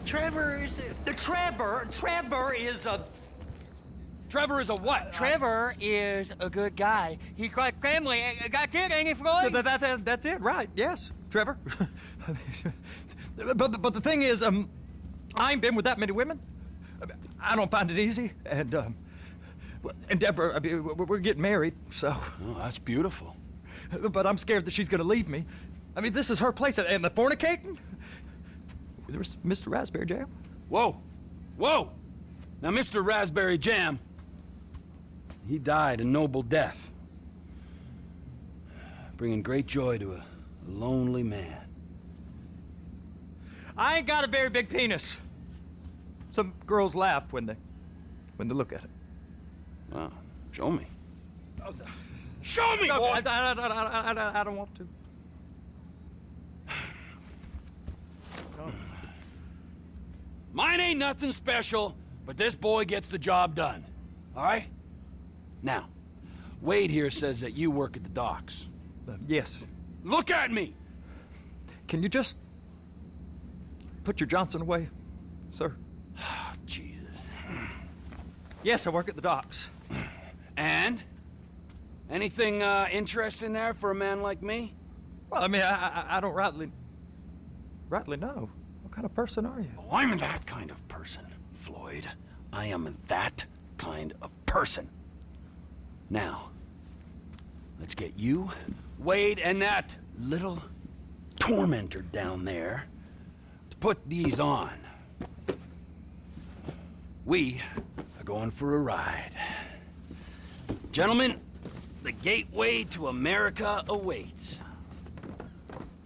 Trevor is... Trevor is a... Trevor is a what? Trevor is a good guy. He's got family. That's it, ain't it, Floyd? That's it, right? Yes, Trevor. but the thing is, I ain't been with that many women. I don't find it easy, and Deborah, I mean, we're getting married, so. Oh, that's beautiful. But I'm scared that she's gonna leave me. I mean, this is her place, and the fornicating. There's Mr. Raspberry Jam. Whoa, whoa! Now, Mr. Raspberry Jam, he died a noble death, bringing great joy to a lonely man. I ain't got a very big penis. Some girls laugh when they look at it. Wow, show me. Show me, boy! I don't want to. Mine ain't nothing special, but this boy gets the job done. All right? Now, Wade here says that you work at the docks. Yes. Look at me! Can you just put your Johnson away, sir? Oh, Jesus. Yes, I work at the docks. And? Anything interesting there for a man like me? Well, I mean, I don't rightly know. What kind of person are you? Oh, I'm that kind of person, Floyd. I am that kind of person. Now, let's get you, Wade, and that little tormentor down there to put these on. We are going for a ride. Gentlemen, the gateway to America awaits.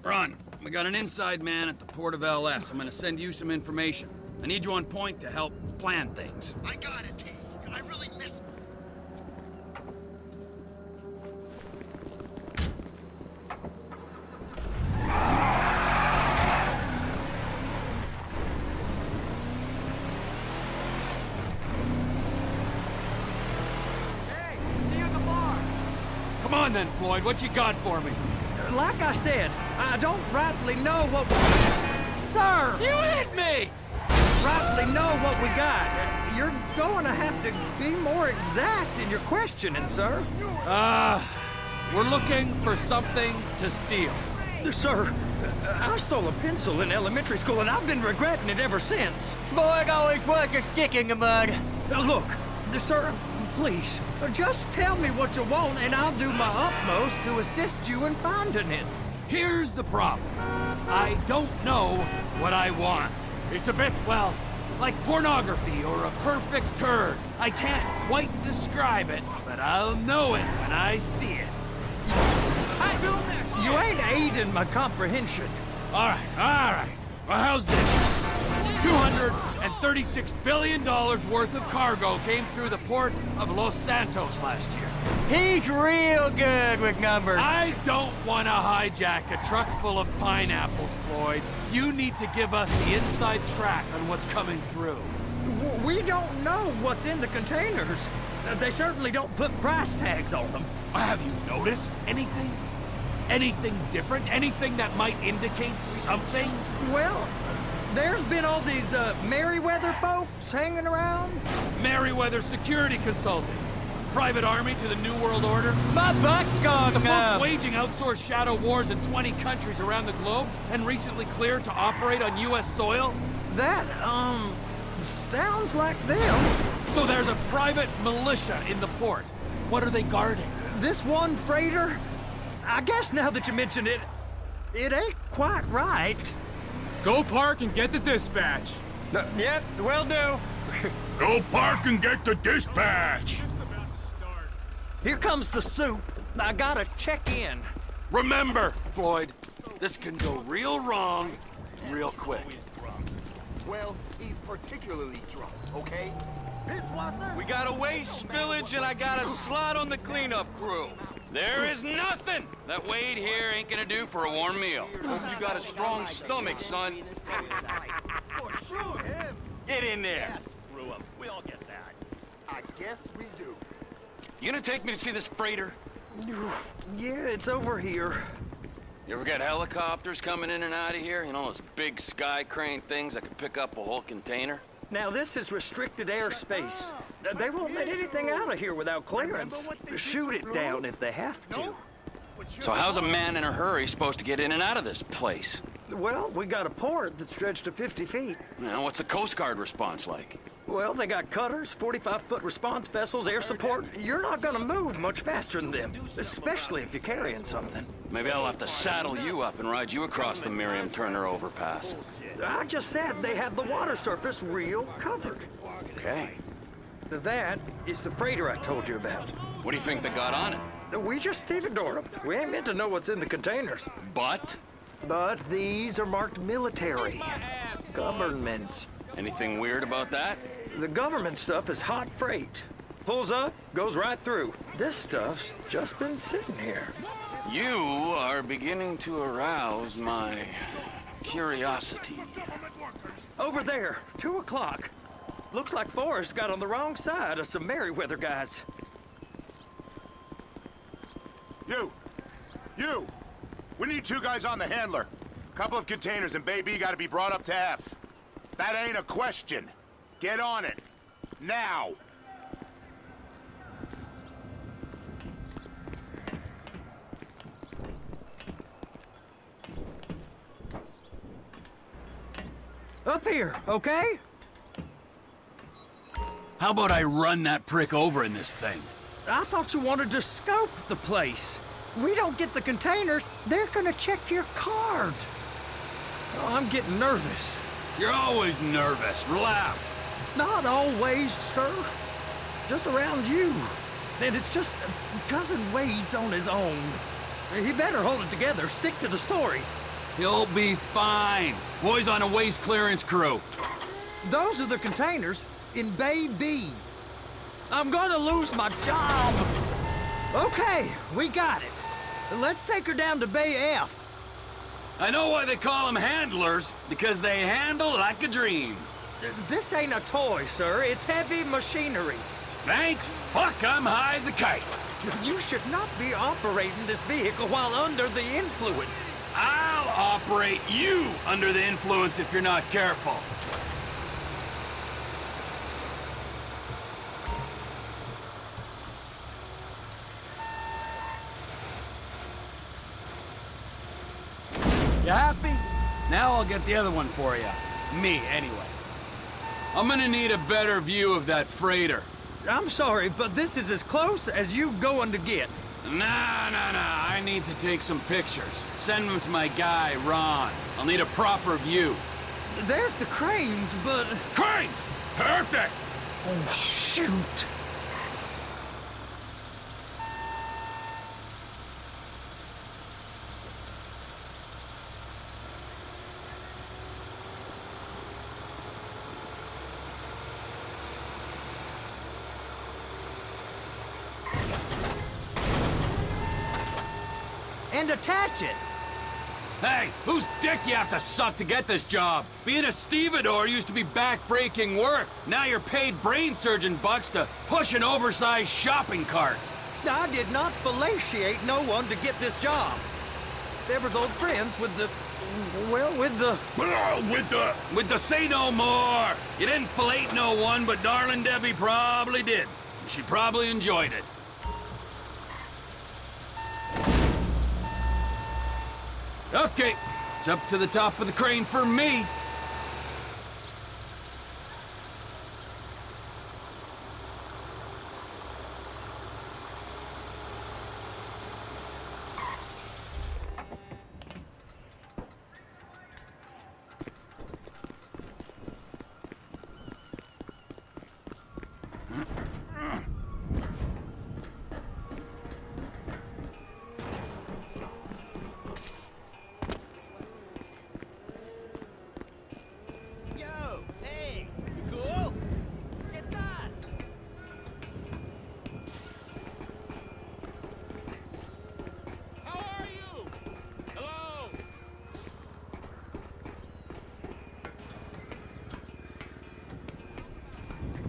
Ron, we got an inside man at the port of LS. I'm gonna send you some information. I need you on point to help plan things. I got it, T. I really miss... Hey, see you at the bar. Come on then, Floyd, what you got for me? Like I said, I don't rightly know what... Sir! You hit me! Rightly know what we got. You're going to have to be more exact in your questioning, sir. We're looking for something to steal. Sir, I stole a pencil in elementary school, and I've been regretting it ever since. Floyd always puts a stick in the mud. Look, sir, please, just tell me what you want, and I'll do my utmost to assist you in finding it. Here's the problem. I don't know what I want. It's a bit, well, like pornography or a perfect turd. I can't quite describe it, but I'll know it when I see it. You ain't aiding my comprehension. All right. Well, how's this? $236 billion worth of cargo came through the port of Los Santos last year. He's real good with numbers. I don't want to hijack a truck full of pineapples, Floyd. You need to give us the inside track on what's coming through. We don't know what's in the containers. They certainly don't put price tags on them. Have you noticed anything? Anything different? Anything that might indicate something? Well, there's been all these Merryweather folks hanging around. Merryweather Security Consulting. Private army to the New World Order. My butt's gone The folks numb. waging outsourced shadow wars in 20 countries around the globe and recently cleared to operate on U.S. soil. That, sounds like them. So there's a private militia in the port. What are they guarding? This one freighter, I guess now that you mention it, it ain't quite right. Go park and get the dispatch. Yep, will do. Go park and get the dispatch. Here comes the soup. I gotta check in. Remember, Floyd, this can go real wrong real quick. Well, he's particularly drunk, okay? We got a waste spillage and I got a slot on the cleanup crew. There is nothing that Wade here ain't gonna do for a warm meal. Hope you got a strong stomach, son. Get in there. We all get that. I guess we do. You gonna take me to see this freighter? Yeah, it's over here. You ever get helicopters coming in and out of here? You know, those big sky crane things that can pick up a whole container? Now, this is restricted airspace. They won't let anything out of here without clearance. Shoot it down if they have to. So how's a man in a hurry supposed to get in and out of this place? Well, we got a port that stretched to 50 feet. Now, what's the Coast Guard response like? Well, they got cutters, 45-foot response vessels, air support. You're not gonna move much faster than them, especially if you're carrying something. Maybe I'll have to saddle you up and ride you across the Miriam Turner overpass. I just said they have the water surface real covered. Okay. That is the freighter I told you about. What do you think they got on it? We just stevedore them. We ain't meant to know what's in the containers. But? But these are marked military. Government. Anything weird about that? The government stuff is hot freight. Pulls up, goes right through. This stuff's just been sitting here. You are beginning to arouse my curiosity. Over there, 2 o'clock. Looks like Forrest got on the wrong side of some Merryweather guys. You! We need 2 guys on the handler. Couple of containers and Bay B gotta be brought up to F. That ain't a question. Get on it. Now! Up here, okay? How about I run that prick over in this thing? I thought you wanted to scope the place. We don't get the containers, they're gonna check your card. Oh, I'm getting nervous. You're always nervous. Relax. Not always, sir. Just around you. And it's just Cousin Wade's on his own. He better hold it together, stick to the story. He'll be fine. Boy's on a waste clearance crew. Those are the containers in Bay B. I'm gonna lose my job. Okay, we got it. Let's take her down to Bay F. I know why they call them handlers, because they handle like a dream. This ain't a toy, sir. It's heavy machinery. Thank fuck I'm high as a kite. You should not be operating this vehicle while under the influence. I'll operate you under the influence if you're not careful. You happy? Now I'll get the other one for you. Me, anyway. I'm gonna need a better view of that freighter. I'm sorry, but this is as close as you going to get. Nah. I need to take some pictures. Send them to my guy, Ron. I'll need a proper view. There's the cranes, but... Crane! Perfect! Oh, shoot! And attach it. Hey, whose dick you have to suck to get this job? Being a stevedore used to be back-breaking work. Now you're paid brain surgeon bucks to push an oversized shopping cart. I did not fellatiate no one to get this job. Deborah's old friends with the... well, with the... With the say no more. You didn't fillet no one, but darling Debbie probably did. She probably enjoyed it. Okay, it's up to the top of the crane for me.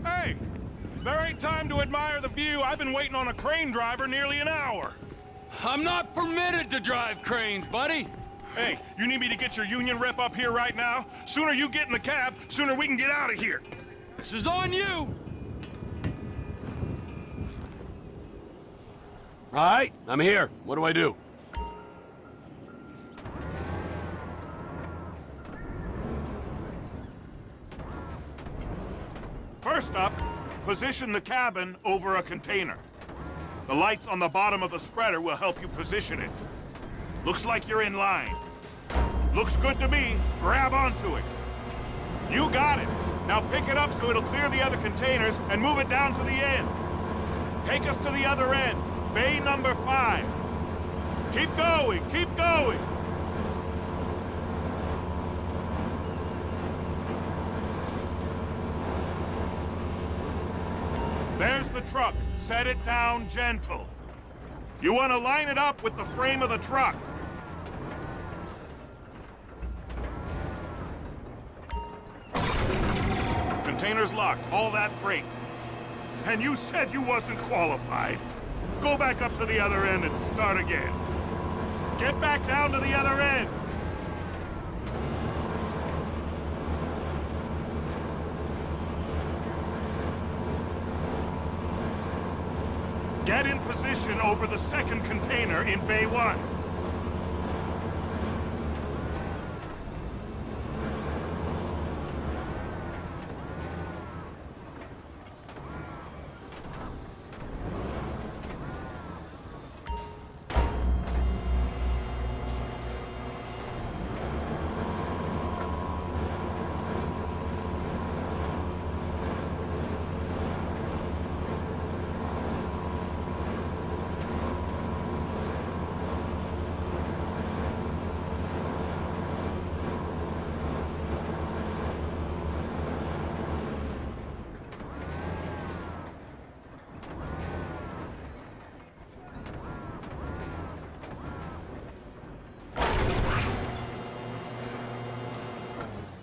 Hey! There ain't time to admire the view. I've been waiting on a crane driver nearly an hour. I'm not permitted to drive cranes, buddy. Hey, you need me to get your union rep up here right now? Sooner you get in the cab, sooner we can get out of here. This is on you. All right, I'm here. What do I do? First up, position the cabin over a container. The lights on the bottom of the spreader will help you position it. Looks like you're in line. Looks good to me. Grab onto it. You got it. Now pick it up so it'll clear the other containers and move it down to the end. Take us to the other end. Bay number 5. Keep going, keep going. There's the truck. Set it down gentle. You want to line it up with the frame of the truck. Container's locked. All that freight. And you said you wasn't qualified. Go back up to the other end and start again. Get back down to the other end. Get in position over the second container in Bay 1.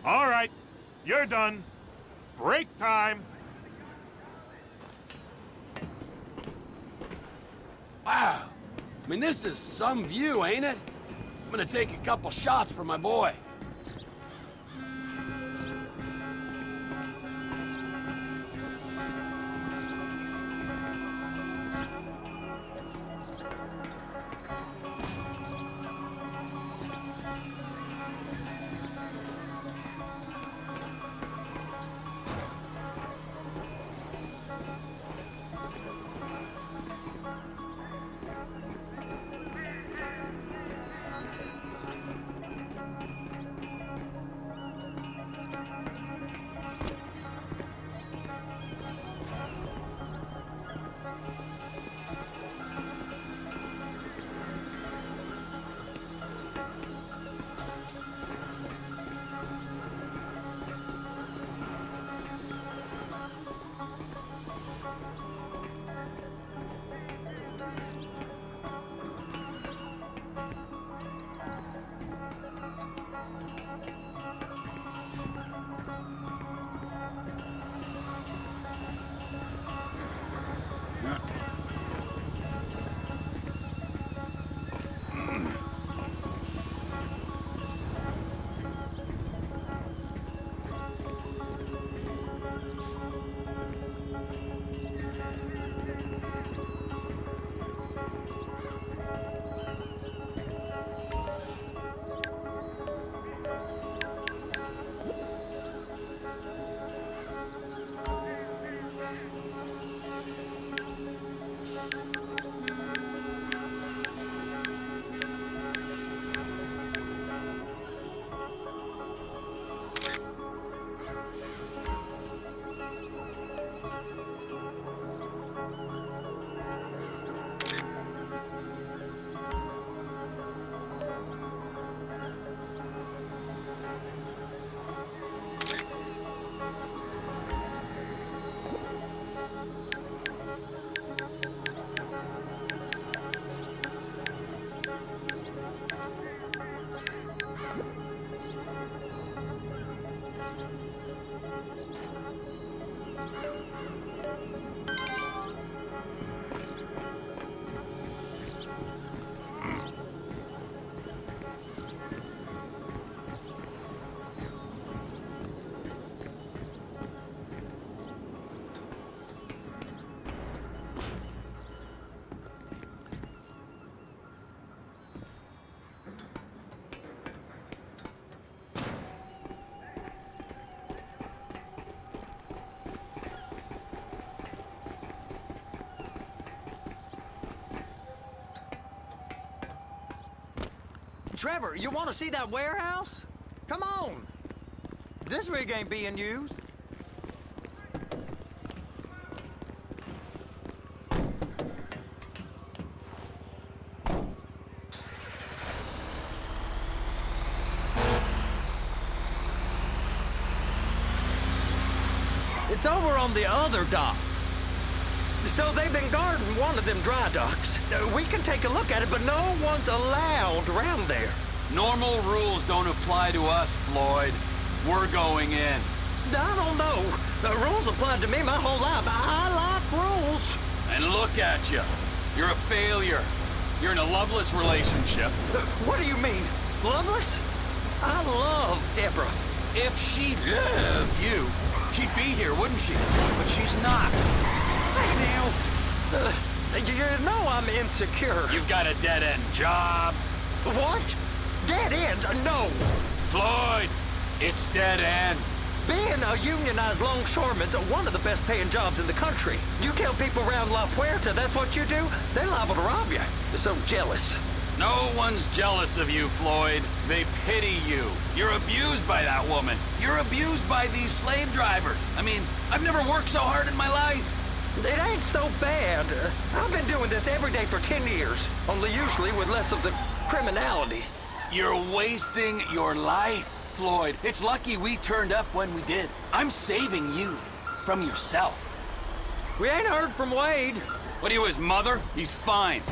All right, you're done. Break time. Wow. I mean, this is some view, ain't it? I'm gonna take a couple shots for my boy. Trevor, you want to see that warehouse? Come on. This rig ain't being used. It's over on the other dock. So they've been guarding one of them dry docks. We can take a look at it, but no one's allowed around there. Normal rules don't apply to us, Floyd. We're going in. I don't know. The rules applied to me my whole life. I like rules. And look at you. You're a failure. You're in a loveless relationship. What do you mean? Loveless? I love Deborah. If she loved you, she'd be here, wouldn't she? But she's not. Hey, now. You know I'm insecure. You've got a dead-end job. What? Dead end? No. Floyd, it's dead end. Being a unionized longshoreman's one of the best paying jobs in the country. You tell people around La Puerta that's what you do, they're liable to rob you. They're so jealous. No one's jealous of you, Floyd. They pity you. You're abused by that woman. You're abused by these slave drivers. I mean, I've never worked so hard in my life. It ain't so bad. I've been doing this every day for 10 years, only usually with less of the criminality. You're wasting your life, Floyd. It's lucky we turned up when we did. I'm saving you from yourself. We ain't heard from Wade. What are you, his mother? He's fine.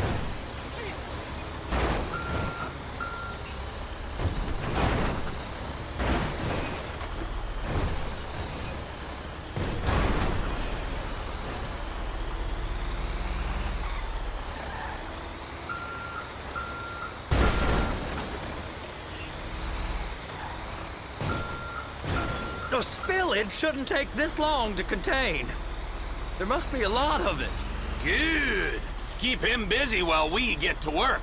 A spillage shouldn't take this long to contain. There must be a lot of it. Good. Keep him busy while we get to work.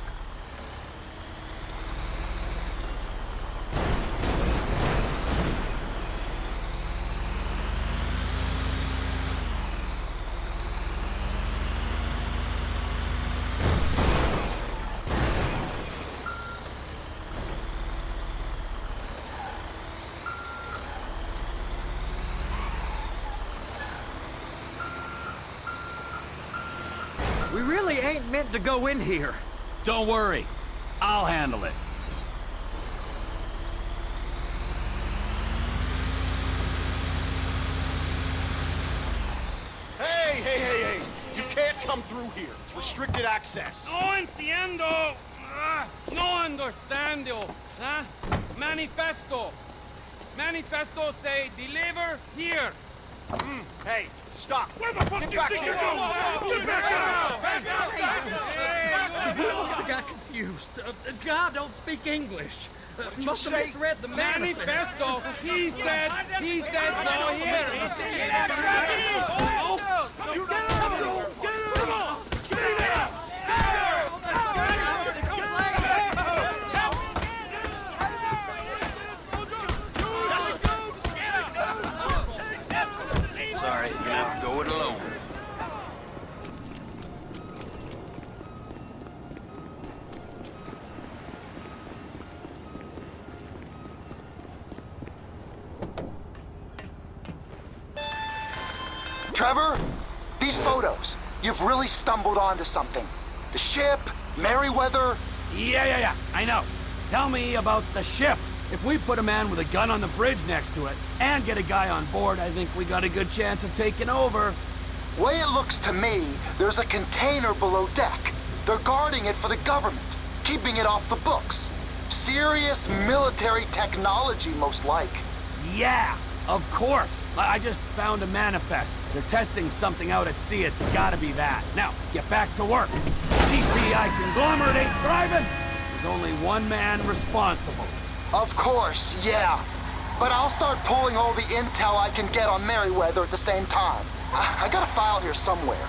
We really ain't meant to go in here. Don't worry. I'll handle it. Hey! You can't come through here. It's restricted access. No entiendo. No understando. Huh? Manifesto. Manifesto say deliver here. Hey, stop. Where the fuck Get do you back think here. you're going? We must have got confused. God don't speak English. Must have misread the Manifesto. He said go here. Sorry, you're gonna have to go it alone. Trevor, these photos. You've really stumbled onto something. The ship, Merryweather. Yeah. I know. Tell me about the ship. If we put a man with a gun on the bridge next to it and get a guy on board, I think we got a good chance of taking over. Way it looks to me, there's a container below deck. They're guarding it for the government, keeping it off the books. Serious military technology, most like. Yeah, of course. I just found a manifest. They're testing something out at sea. It's gotta be that. Now, get back to work. TPI conglomerate ain't thriving. There's only one man responsible. Of course, yeah. But I'll start pulling all the intel I can get on Merryweather at the same time. I got a file here somewhere.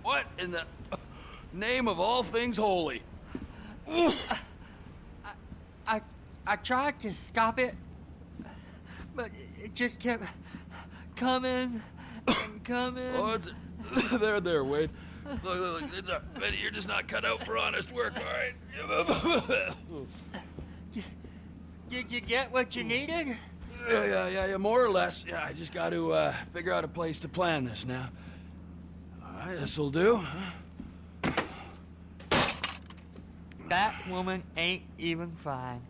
What in the name of all things holy? I tried to stop it, but it just kept coming and coming. Oh, it's there, Wade. Look, it's Benny, you're just not cut out for honest work, all right? Did you get what you needed? Yeah, more or less. Yeah, I just got to figure out a place to plan this now. All right, this'll do. That woman ain't even fine.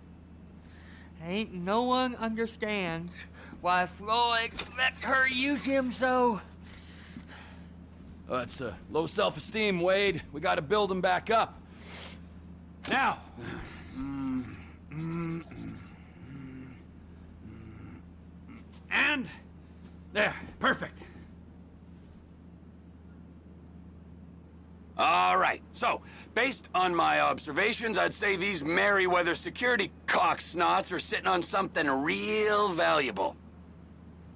Ain't no one understands why Floyd lets her use him so. Oh, that's low self-esteem, Wade. We got to build him back up. Now. And there, perfect. All right, so, based on my observations, I'd say these Merryweather security cocksnots are sitting on something real valuable.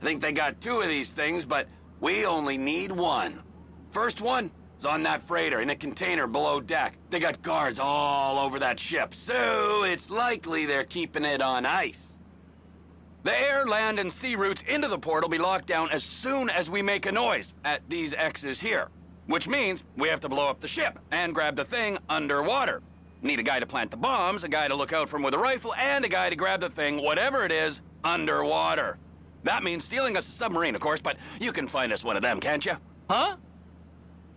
I think they got 2 of these things, but we only need 1. First one is on that freighter in a container below deck. They got guards all over that ship, so it's likely they're keeping it on ice. The air, land, and sea routes into the port will be locked down as soon as we make a noise at these X's here. Which means we have to blow up the ship and grab the thing underwater. Need a guy to plant the bombs, a guy to look out for 'em with a rifle, and a guy to grab the thing, whatever it is, underwater. That means stealing us a submarine, of course, but you can find us one of them, can't you? Huh?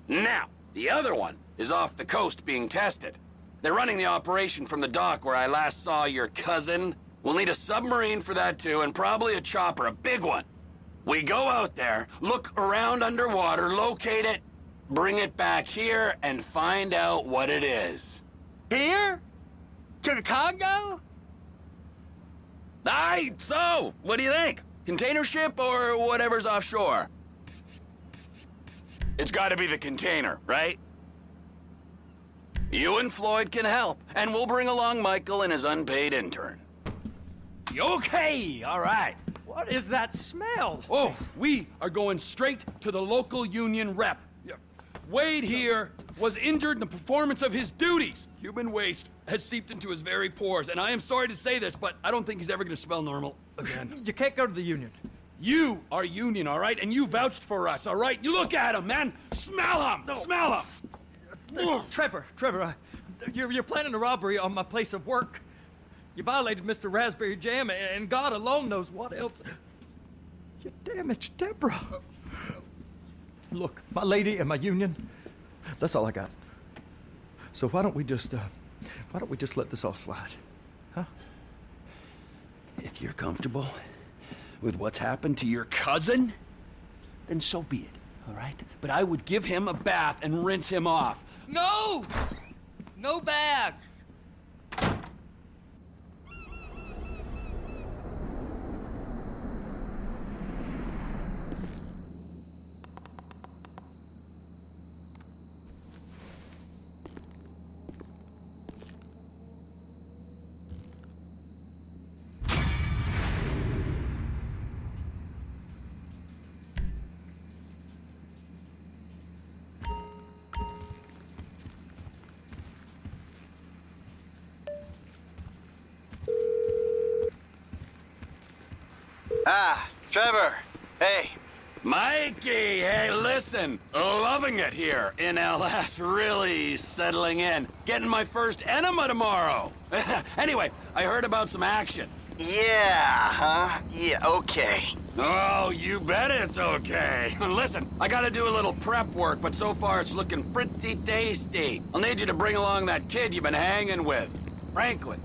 Now, the other one is off the coast being tested. They're running the operation from the dock where I last saw your cousin. We'll need a submarine for that too, and probably a chopper, a big one. We go out there, look around underwater, locate it, bring it back here, and find out what it is. Here? To the Congo? Aye, so, what do you think? Container ship or whatever's offshore? It's gotta be the container, right? You and Floyd can help, and we'll bring along Michael and his unpaid intern. Okay, all right. What is that smell? Oh, we are going straight to the local union rep. Wade here was injured in the performance of his duties. Human waste has seeped into his very pores, and I am sorry to say this, but I don't think he's ever gonna smell normal again. You can't go to the union. You are union, all right? And you vouched for us, all right? You look at him, man. Smell him! No. Smell him! Trevor, you're planning a robbery on my place of work. You violated Mr. Raspberry Jam, and God alone knows what else. You damaged Deborah. Look, my lady and my union, that's all I got. So why don't we just let this all slide, huh? If you're comfortable with what's happened to your cousin, then so be it, all right? But I would give him a bath and rinse him off. No! No bags! Ah, Trevor. Hey. Mikey, hey, listen. Loving it here in LS. Really settling in. Getting my first enema tomorrow. Anyway, I heard about some action. Yeah, huh? Yeah, okay. Oh, you bet it's okay. Listen, I gotta do a little prep work, but so far it's looking pretty tasty. I'll need you to bring along that kid you've been hanging with, Franklin.